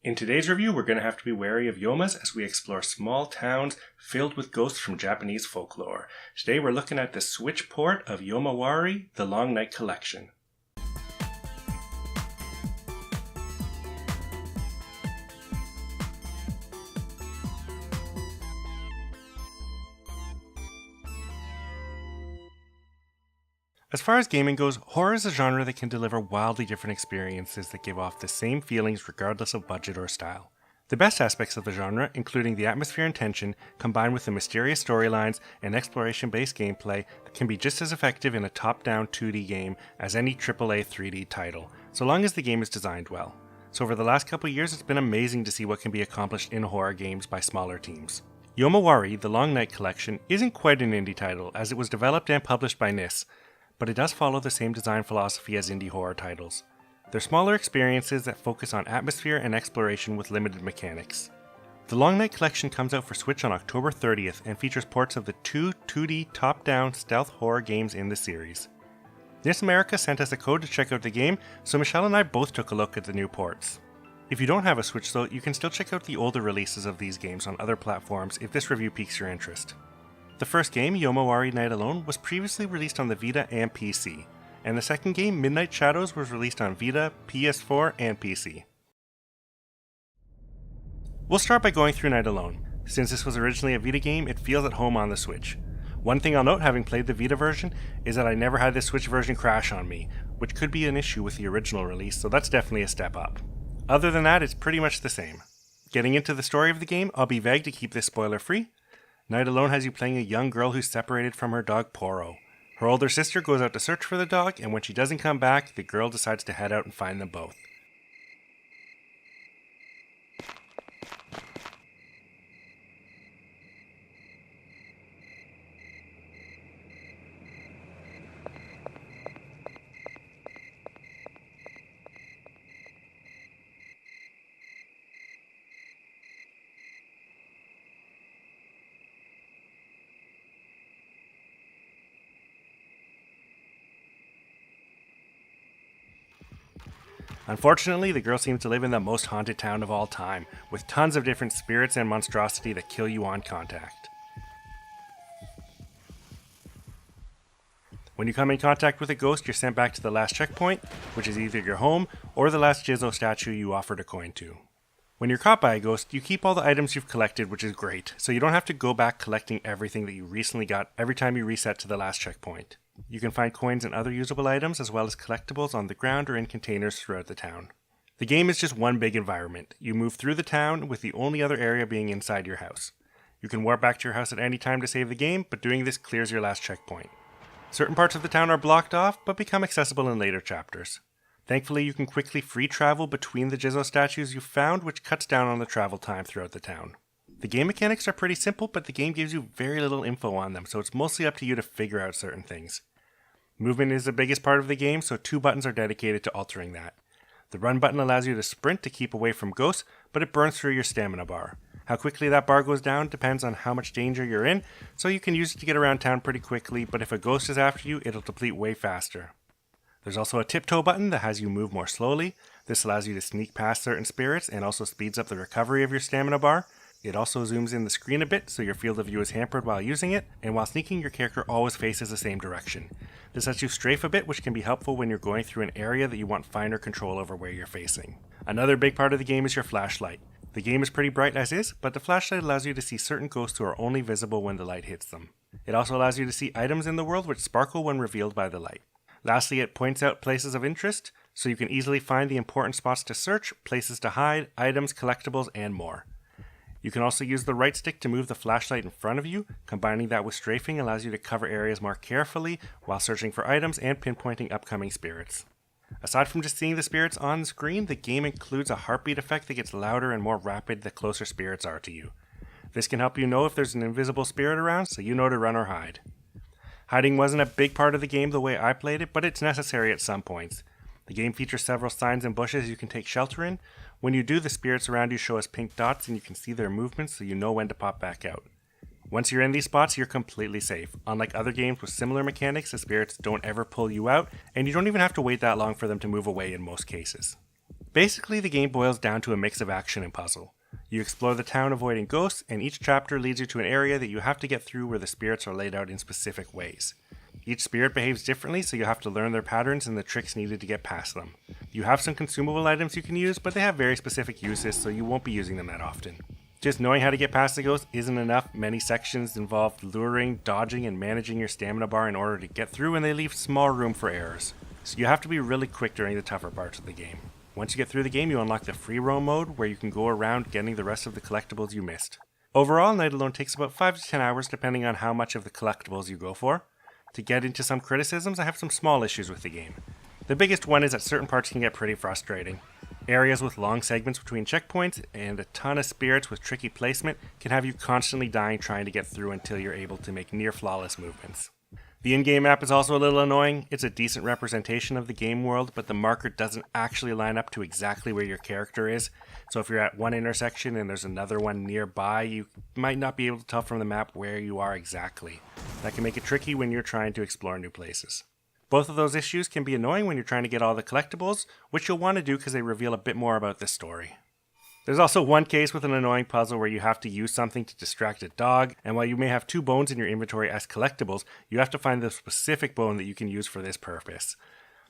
In today's review, we're going to have to be wary of yomas as we explore small towns filled with ghosts from Japanese folklore. Today we're looking at the Switch port of Yomawari, The Long Night Collection. As far as gaming goes, horror is a genre that can deliver wildly different experiences that give off the same feelings regardless of budget or style. The best aspects of the genre, including the atmosphere and tension, combined with the mysterious storylines and exploration-based gameplay, can be just as effective in a top-down 2D game as any AAA 3D title, so long as the game is designed well. So over the last couple of years, it's been amazing to see what can be accomplished in horror games by smaller teams. Yomawari, The Long Night Collection, isn't quite an indie title, as it was developed and published by NIS, but it does follow the same design philosophy as indie horror titles. They're smaller experiences that focus on atmosphere and exploration with limited mechanics. The Long Night Collection comes out for Switch on October 30th and features ports of the two 2D top-down stealth horror games in the series. NIS America sent us a code to check out the game, so Michelle and I both took a look at the new ports. If you don't have a Switch though, you can still check out the older releases of these games on other platforms if this review piques your interest. The first game, Yomawari Night Alone, was previously released on the Vita and PC, and the second game, Midnight Shadows, was released on Vita, PS4, and PC. We'll start by going through Night Alone. Since this was originally a Vita game, it feels at home on the Switch. One thing I'll note, having played the Vita version, is that I never had the Switch version crash on me, which could be an issue with the original release, so that's definitely a step up. Other than that, it's pretty much the same. Getting into the story of the game, I'll be vague to keep this spoiler free. Night Alone has you playing a young girl who's separated from her dog Poro. Her older sister goes out to search for the dog, and when she doesn't come back, the girl decides to head out and find them both. Unfortunately, the girl seems to live in the most haunted town of all time, with tons of different spirits and monstrosity that kill you on contact. When you come in contact with a ghost, you're sent back to the last checkpoint, which is either your home or the last Jizzo statue you offered a coin to. When you're caught by a ghost, you keep all the items you've collected, which is great, so you don't have to go back collecting everything that you recently got every time you reset to the last checkpoint. You can find coins and other usable items as well as collectibles on the ground or in containers throughout the town. The game is just one big environment. You move through the town with the only other area being inside your house. You can warp back to your house at any time to save the game, but doing this clears your last checkpoint. Certain parts of the town are blocked off, but become accessible in later chapters. Thankfully, you can quickly free travel between the Jizzo statues you've found, which cuts down on the travel time throughout the town. The game mechanics are pretty simple, but the game gives you very little info on them, so it's mostly up to you to figure out certain things. Movement is the biggest part of the game, so 2 buttons are dedicated to altering that. The run button allows you to sprint to keep away from ghosts, but it burns through your stamina bar. How quickly that bar goes down depends on how much danger you're in, so you can use it to get around town pretty quickly, but if a ghost is after you, it'll deplete way faster. There's also a tiptoe button that has you move more slowly. This allows you to sneak past certain spirits and also speeds up the recovery of your stamina bar. It also zooms in the screen a bit so your field of view is hampered while using it, and while sneaking your character always faces the same direction. This lets you strafe a bit, which can be helpful when you're going through an area that you want finer control over where you're facing. Another big part of the game is your flashlight. The game is pretty bright as is, but the flashlight allows you to see certain ghosts who are only visible when the light hits them. It also allows you to see items in the world which sparkle when revealed by the light. Lastly, it points out places of interest, so you can easily find the important spots to search, places to hide, items, collectibles, and more. You can also use the right stick to move the flashlight in front of you. Combining that with strafing allows you to cover areas more carefully while searching for items and pinpointing upcoming spirits. Aside from just seeing the spirits on the screen, the game includes a heartbeat effect that gets louder and more rapid the closer spirits are to you. This can help you know if there's an invisible spirit around, so you know to run or hide. Hiding wasn't a big part of the game the way I played it, but it's necessary at some points. The game features several signs and bushes you can take shelter in. When you do, the spirits around you show us pink dots and you can see their movements so you know when to pop back out. Once you're in these spots, you're completely safe. Unlike other games with similar mechanics, the spirits don't ever pull you out, and you don't even have to wait that long for them to move away in most cases. Basically, the game boils down to a mix of action and puzzle. You explore the town avoiding ghosts, and each chapter leads you to an area that you have to get through where the spirits are laid out in specific ways. Each spirit behaves differently, so you have to learn their patterns and the tricks needed to get past them. You have some consumable items you can use, but they have very specific uses, so you won't be using them that often. Just knowing how to get past the ghost isn't enough. Many sections involve luring, dodging, and managing your stamina bar in order to get through, and they leave small room for errors. So you have to be really quick during the tougher parts of the game. Once you get through the game, you unlock the free roam mode, where you can go around getting the rest of the collectibles you missed. Overall, Night Alone takes about 5 to 10 hours depending on how much of the collectibles you go for. To get into some criticisms, I have some small issues with the game. The biggest one is that certain parts can get pretty frustrating. Areas with long segments between checkpoints and a ton of spirits with tricky placement can have you constantly dying trying to get through until you're able to make near flawless movements. The in-game map is also a little annoying. It's a decent representation of the game world, but the marker doesn't actually line up to exactly where your character is. So if you're at one intersection and there's another one nearby, you might not be able to tell from the map where you are exactly. That can make it tricky when you're trying to explore new places. Both of those issues can be annoying when you're trying to get all the collectibles, which you'll want to do because they reveal a bit more about this story. There's also one case with an annoying puzzle where you have to use something to distract a dog, and while you may have 2 bones in your inventory as collectibles, you have to find the specific bone that you can use for this purpose.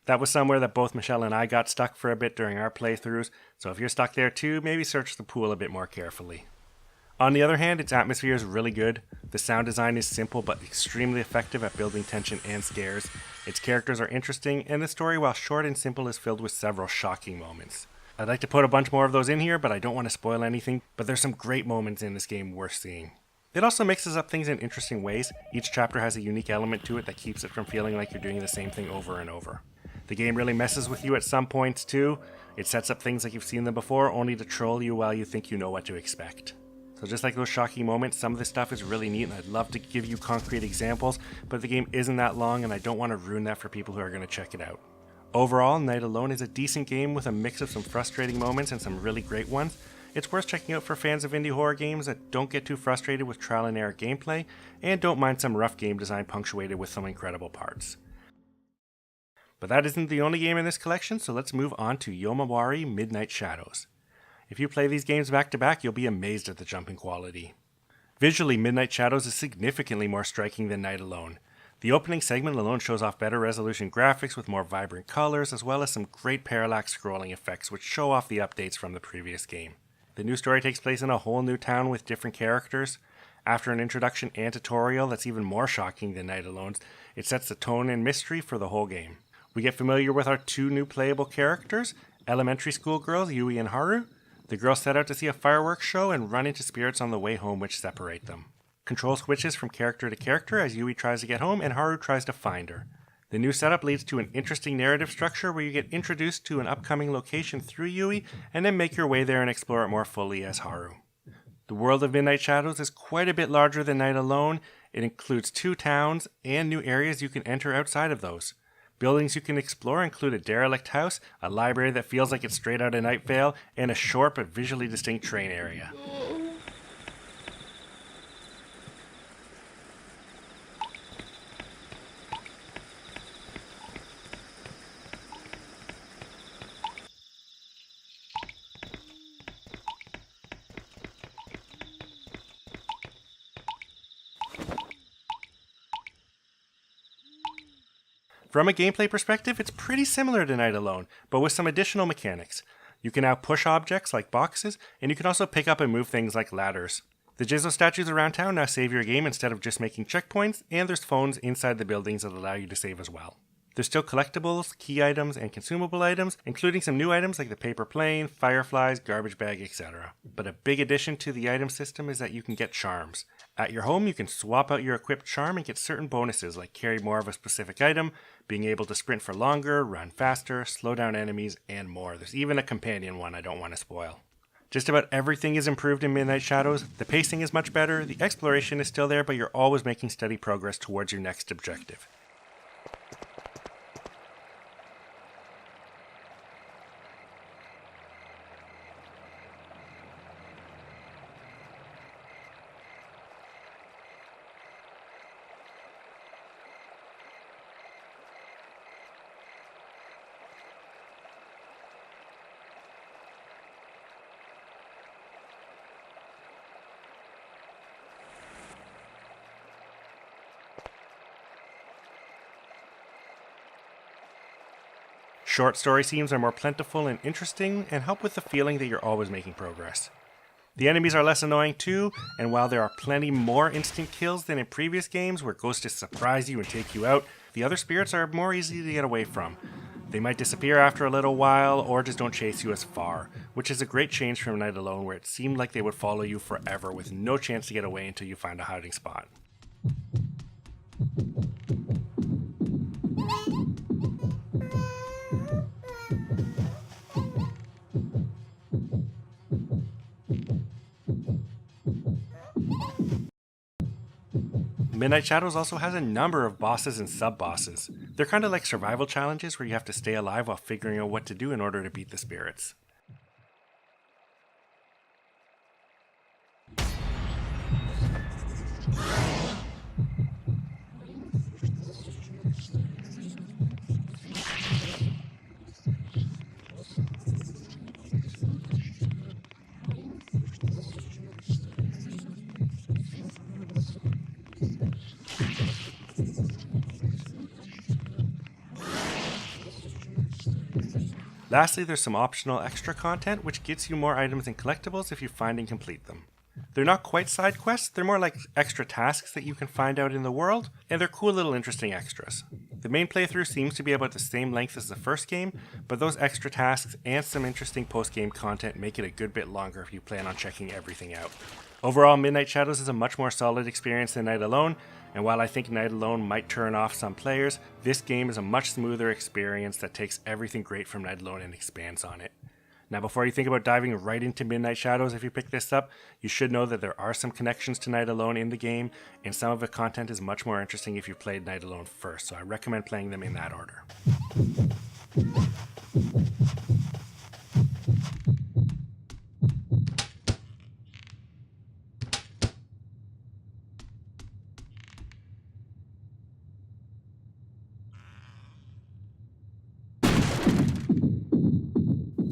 That was somewhere that both Michelle and I got stuck for a bit during our playthroughs, so if you're stuck there too, maybe search the pool a bit more carefully. On the other hand, its atmosphere is really good. The sound design is simple but extremely effective at building tension and scares. Its characters are interesting, and the story, while short and simple, is filled with several shocking moments. I'd like to put a bunch more of those in here, but I don't want to spoil anything, but there's some great moments in this game worth seeing. It also mixes up things in interesting ways. Each chapter has a unique element to it that keeps it from feeling like you're doing the same thing over and over. The game really messes with you at some points too. It sets up things like you've seen them before, only to troll you while you think you know what to expect. So just like those shocking moments, some of this stuff is really neat, and I'd love to give you concrete examples, but the game isn't that long, and I don't want to ruin that for people who are going to check it out. Overall, Night Alone is a decent game with a mix of some frustrating moments and some really great ones. It's worth checking out for fans of indie horror games that don't get too frustrated with trial and error gameplay, and don't mind some rough game design punctuated with some incredible parts. But that isn't the only game in this collection, so let's move on to Yomawari Midnight Shadows. If you play these games back to back, you'll be amazed at the jump in quality. Visually, Midnight Shadows is significantly more striking than Night Alone. The opening segment alone shows off better resolution graphics with more vibrant colors, as well as some great parallax scrolling effects which show off the updates from the previous game. The new story takes place in a whole new town with different characters. After an introduction and tutorial that's even more shocking than Night Alone's, it sets the tone and mystery for the whole game. We get familiar with our 2 new playable characters, elementary school girls Yui and Haru. The girls set out to see a fireworks show and run into spirits on the way home which separate them. Control switches from character to character as Yui tries to get home and Haru tries to find her. The new setup leads to an interesting narrative structure where you get introduced to an upcoming location through Yui and then make your way there and explore it more fully as Haru. The world of Midnight Shadows is quite a bit larger than Night Alone. It includes 2 towns and new areas you can enter outside of those. Buildings you can explore include a derelict house, a library that feels like it's straight out of Night Vale, and a short but visually distinct train area. From a gameplay perspective, it's pretty similar to Night Alone, but with some additional mechanics. You can now push objects like boxes, and you can also pick up and move things like ladders. The Jizo statues around town now save your game instead of just making checkpoints, and there's phones inside the buildings that allow you to save as well. There's still collectibles, key items, and consumable items, including some new items like the paper plane, fireflies, garbage bag, etc. But a big addition to the item system is that you can get charms. At your home, you can swap out your equipped charm and get certain bonuses like carry more of a specific item, being able to sprint for longer, run faster, slow down enemies, and more. There's even a companion one I don't want to spoil. Just about everything is improved in Midnight Shadows. The pacing is much better, the exploration is still there, but you're always making steady progress towards your next objective. Short story scenes are more plentiful and interesting and help with the feeling that you're always making progress. The enemies are less annoying too, and while there are plenty more instant kills than in previous games where ghosts just surprise you and take you out, the other spirits are more easy to get away from. They might disappear after a little while or just don't chase you as far, which is a great change from Night Alone where it seemed like they would follow you forever with no chance to get away until you find a hiding spot. Midnight Shadows also has a number of bosses and sub-bosses. They're kind of like survival challenges where you have to stay alive while figuring out what to do in order to beat the spirits. Lastly, there's some optional extra content which gets you more items and collectibles if you find and complete them. They're not quite side quests, they're more like extra tasks that you can find out in the world, and they're cool little interesting extras. The main playthrough seems to be about the same length as the first game, but those extra tasks and some interesting post-game content make it a good bit longer if you plan on checking everything out. Overall, Midnight Shadows is a much more solid experience than Night Alone, and while I think Night Alone might turn off some players, this game is a much smoother experience that takes everything great from Night Alone and expands on it. Now, before you think about diving right into Midnight Shadows if you pick this up, you should know that there are some connections to Night Alone in the game, and some of the content is much more interesting if you played Night Alone first, so I recommend playing them in that order.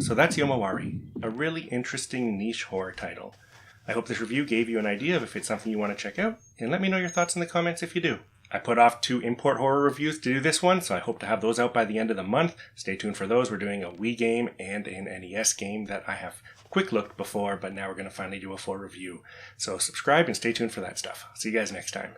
So that's Yomawari, a really interesting niche horror title. I hope this review gave you an idea of if it's something you want to check out, and let me know your thoughts in the comments if you do. I put off 2 import horror reviews to do this one, so I hope to have those out by the end of the month. Stay tuned for those. We're doing a Wii game and an NES game that I have quick looked before, but now we're going to finally do a full review. So subscribe and stay tuned for that stuff. See you guys next time.